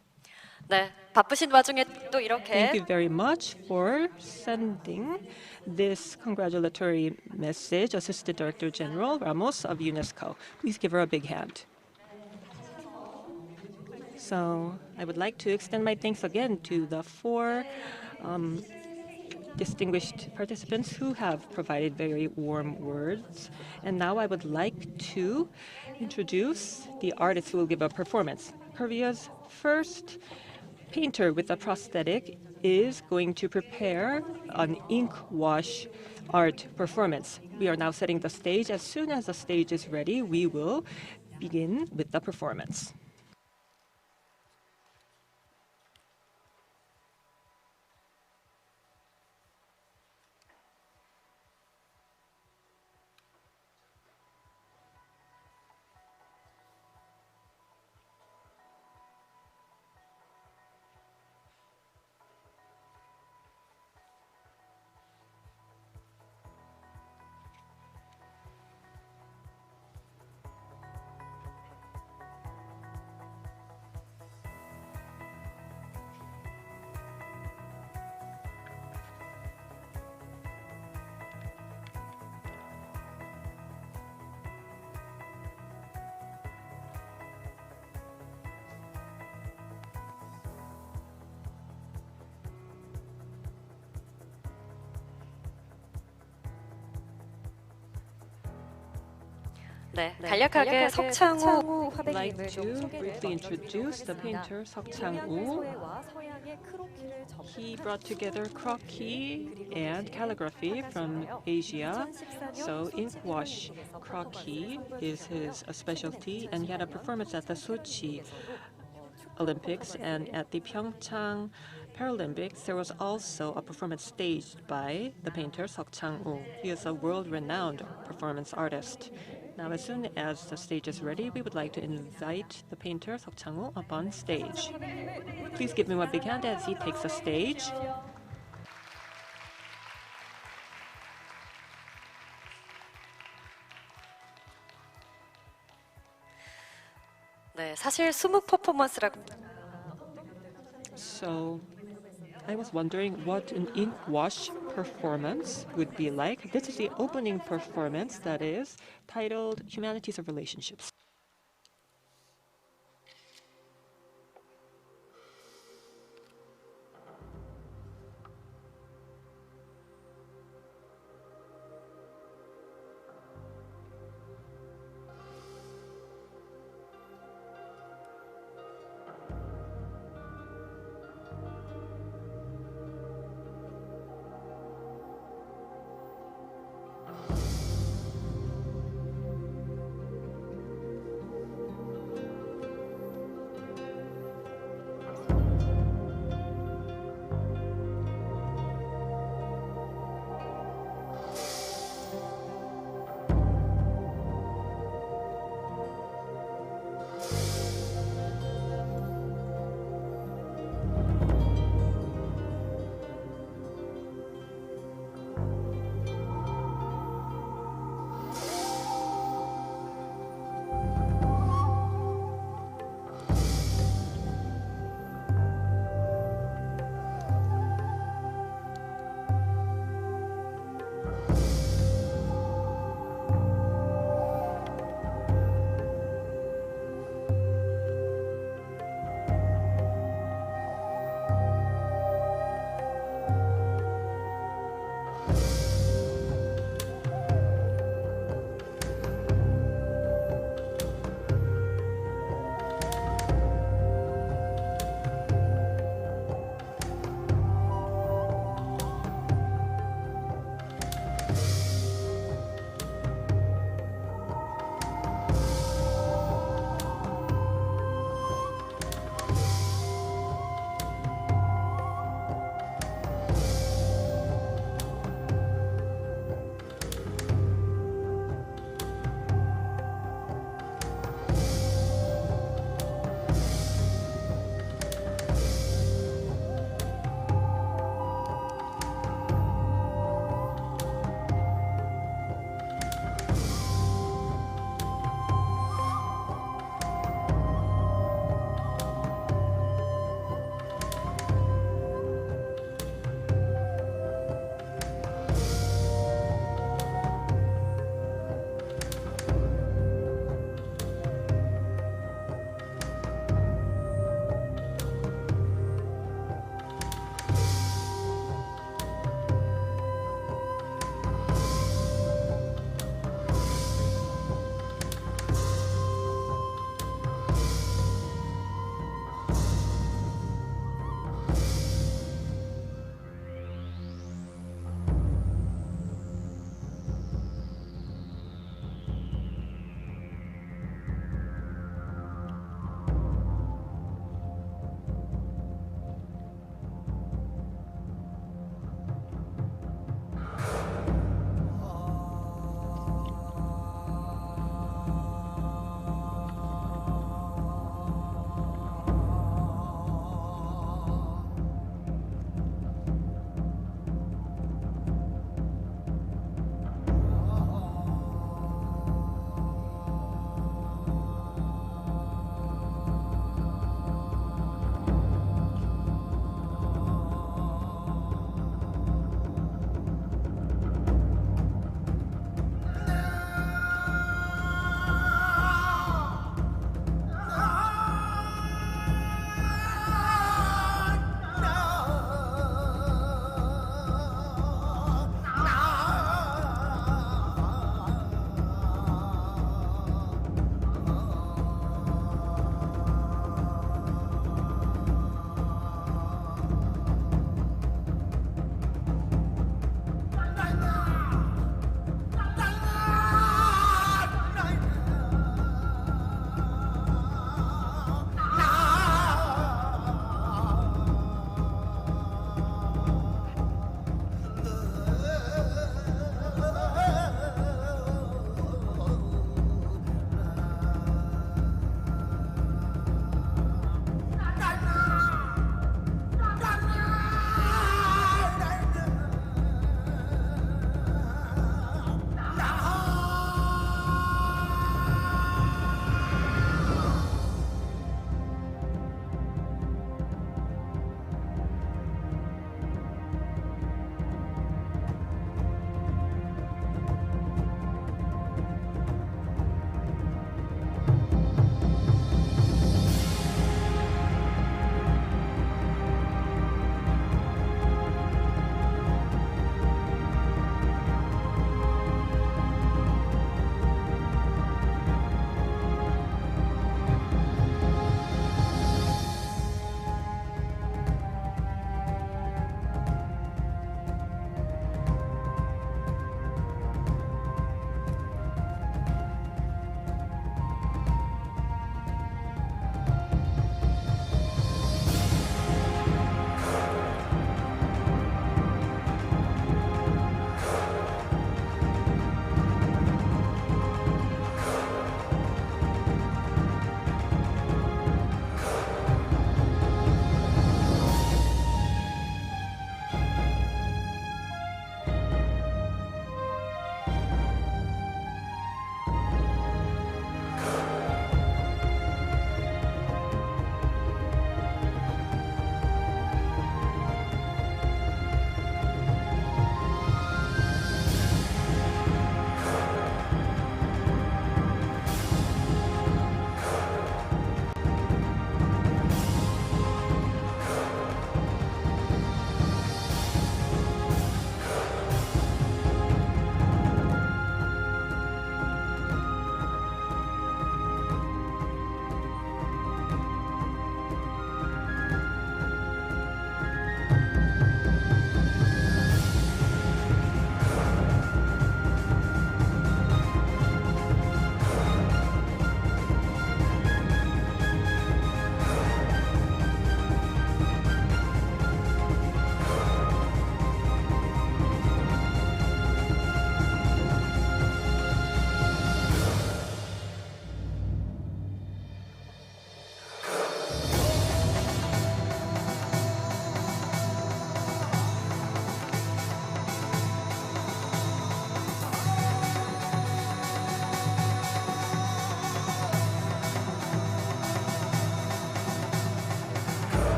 네, 바쁘신 와중에 또 Thank 이렇게 you very much for sending this congratulatory message, Assistant Director General Ramos of UNESCO. Please give her a big hand. So I would like to extend my thanks again to the four distinguished participants who have provided very warm words. And now I would like to introduce the artists who will give a performance. Korea's first painter with a prosthetic is going to prepare an ink wash art performance. We are now setting the stage. As soon as the stage is ready, we will begin with the performance. 네, 간략하게 석창우 I'd like 화백님을 좀 to 소개를 briefly 먼저 introduce the 드리도록 painter 하겠습니다. 석창우. 서해와 서양의 크로키를 He brought together croquis and calligraphy from Asia. So ink wash croquis is his specialty, and he had a performance at the Sochi Olympics and at the Pyeongchang Paralympics. There was also a performance staged by the painter Seok Chang-woo. He is a world-renowned performance artist. Now, as soon as the stage is ready, we would like to invite the painter Seok Chang-woo up on stage. Please give him a big hand as he takes the stage. 네, 사실 스무 퍼포먼스라고 So I was wondering what an ink wash performance would be like. This is the opening performance that is titled Humanities of Relationships.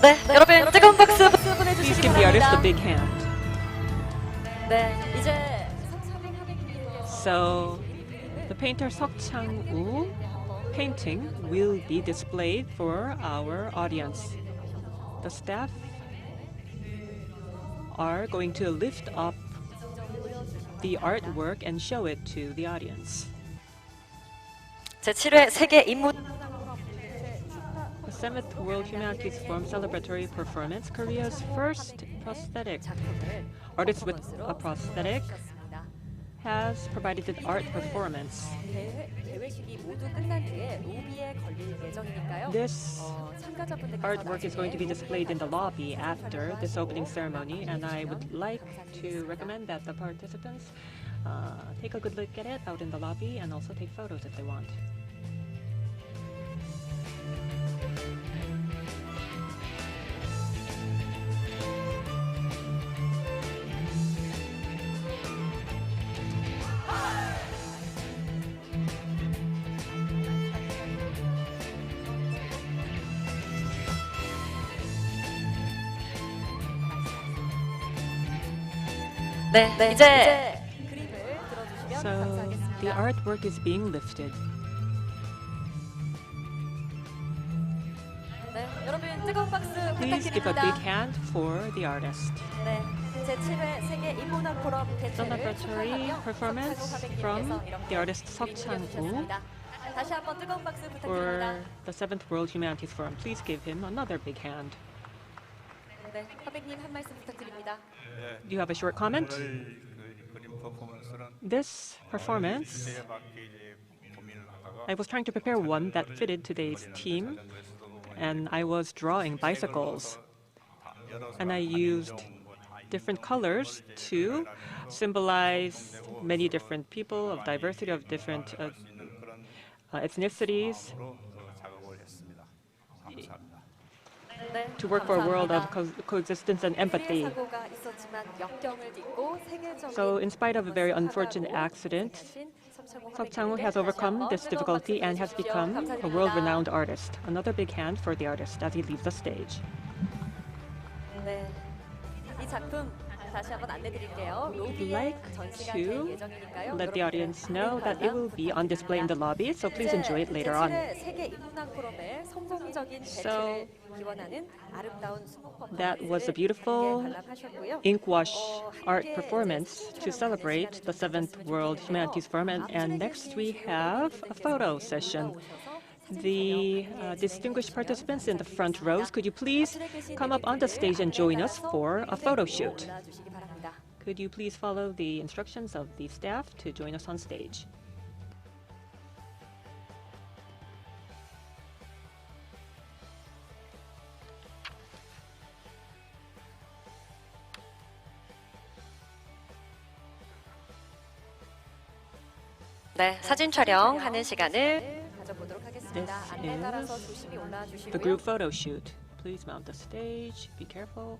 네, 여러분 뜨거운 박수 Please 보내주시기 give the artist a 바랍니다. big hand. 네, 이제 성차빙 하객님께서 So, the painter Seok Chang-woo painting will be displayed for our audience. The staff are going to lift up the artwork and show it to the audience. 제7회 세계 인문 The 7th World Humanities Forum celebratory performance, Korea's first prosthetic artist with a prosthetic has provided an art performance. 개회식이 모두 끝난 뒤에 로비에 걸릴 예정이니까요. This 참가자분들께서 artwork is going to be displayed in the lobby after this opening ceremony, and I would like to recommend that the participants take a good look at it out in the lobby and also take photos if they want. 네, 이제 그림을 들어주시면 So the 감사하겠습니다. artwork is being lifted. 네, 여러분 뜨거운 박수 Please give a big 부탁드립니다. hand for the artist. 네, 제7회 세계 인문학 포럼 개최를 Celebratory 축하하며 performance 석창호 from 화백님께서 이렇게 the artist Seok 그림 Chang-woo 그려주셨습니다. 다시 한번 뜨거운 박수 for 부탁드립니다. the 7th World Humanities Forum. Please give him another big hand. 네, 화백님 한 말씀 부탁드립니다. Do you have a short comment? 그림 퍼포먼스는 This performance, 에 맞게 이제 고민을 하다가 I was trying to prepare one that fitted today's theme, and I was drawing bicycles. And I used different colors to symbolize many different people of diversity of different ethnicities 작업을 했습니다. 감사합니다. 네, to work for a world of 감사합니다. coexistence and empathy. 사고가 있었지만 역경을 딛고 세계적인 So in spite of a very unfortunate accident, Seok Chang-woo has overcome this difficulty and has become a world-renowned artist. Another big hand for the artist as he leaves the stage. 네, 이 작품 다시 한번 안내드릴게요. I'd 로비에 like 전시가 to 될 예정이니까요. let the audience know that it will be on display in the lobby, so please enjoy it later on. 제7회 세계 인문학 포럼의 성공적인 So, 개최를 기원하는 아름다운 수목법 that was a beautiful 관람하셨고요. inkwash art performance to celebrate the 7th World Humanities Forum. And next we have a photo session. The distinguished participants in the front rows, could you please come up on the stage and join us for a photo shoot? 올라주시기 바랍니다. Could you please follow the instructions of the staff to join us on stage? 네, 사진 촬영하는 시간을 가져보도록 하겠습니다. This 안내 따라서 is 조심히 올라와 The 주시고요. group photo shoot. Please mount the stage. Be careful.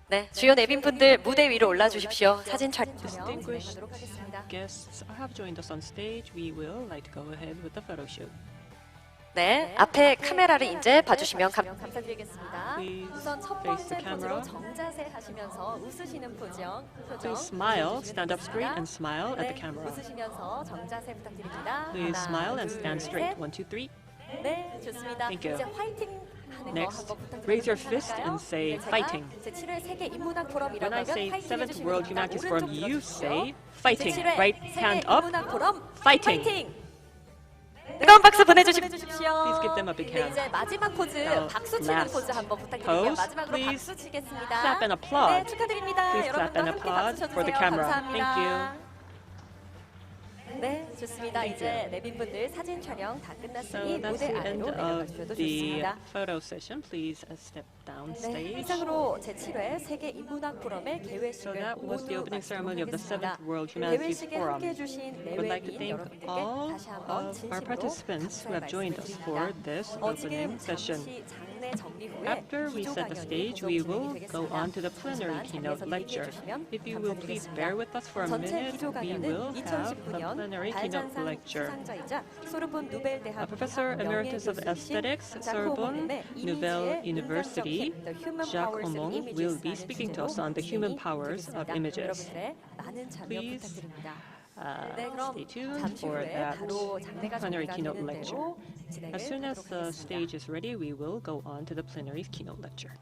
네, 주요 내빈분들 무대 위로 올라 주십시오. 사진 촬영 Distinguished 진행하도록 하겠습니다. guests have joined us on stage. We will like to go ahead with the photo shoot. 네, 앞에 카메라를 이제 봐주시면 감사드리겠습니다. Please 우선 첫 face the 번째 포즈로 camera. 정자세 하시면서 웃으시는 표정. Please smile, stand up straight and smile at the camera. 웃으시면서 정자세 부탁드립니다. Please 하나, smile and 둘, stand 셋. straight. 1, 2, 3. 네, 좋습니다. Thank you. 이제 화이팅 하는 Next, 거 한번 raise your 부탁드리면 fist 괜찮을까요? and say 네, 제가 fighting. 제7회 세계 인문학 포럼이라고 When I 하면 say 화이팅 7th 해주시면 World 됩니다. Humanities Forum, 오른쪽 you 들어주십시오. say fighting. 제7회 Right 세계 hand up. 인문학 포럼 Fighting. 파이팅! 뜨거운 박수 보내주십시오. Please give them a big 네, hand. 이제 마지막 포즈 Now, 박수 치는 last 포즈 한번 부탁드릴게요. pose, 마지막으로 please 박수 치겠습니다. clap and applaud. 네, 축하드립니다. Please clap 여러분도 and 함께 applaud 박수 for the 쳐주세요. camera. 감사합니다. Thank you. 네, 좋습니다. 이제 내빈분들 사진 촬영 다 So 끝났으니 that's 무대 the end 아래로 내려가 of 주셔도 the 좋습니다. photo session. Please step down 네, stage. 이상으로 제7회 세계 인문학 포럼의 So 개회식을 that was the 모두 opening ceremony of the 마치도록 7th World 하겠습니다. Humanities 개회식에 Forum. 함께해 주신 I would like to 내외인 thank 여러분들께 all 다시 한번 of our 진심으로 participants who 감사의 have joined us 말씀을 for 드립니다. this 지금 opening session. 잠시 장례 After we set the stage, we will go on to the plenary keynote lecture. If you will please bear with us for a minute, we will have the plenary keynote lecture. Professor Emeritus of Aesthetics, Sorbonne Nouvelle University, Jacques Aumont, will be speaking to us on the human powers of images. Please stay tuned for that plenary keynote lecture. As soon as the stage is ready, we will go on to the plenary keynote lecture.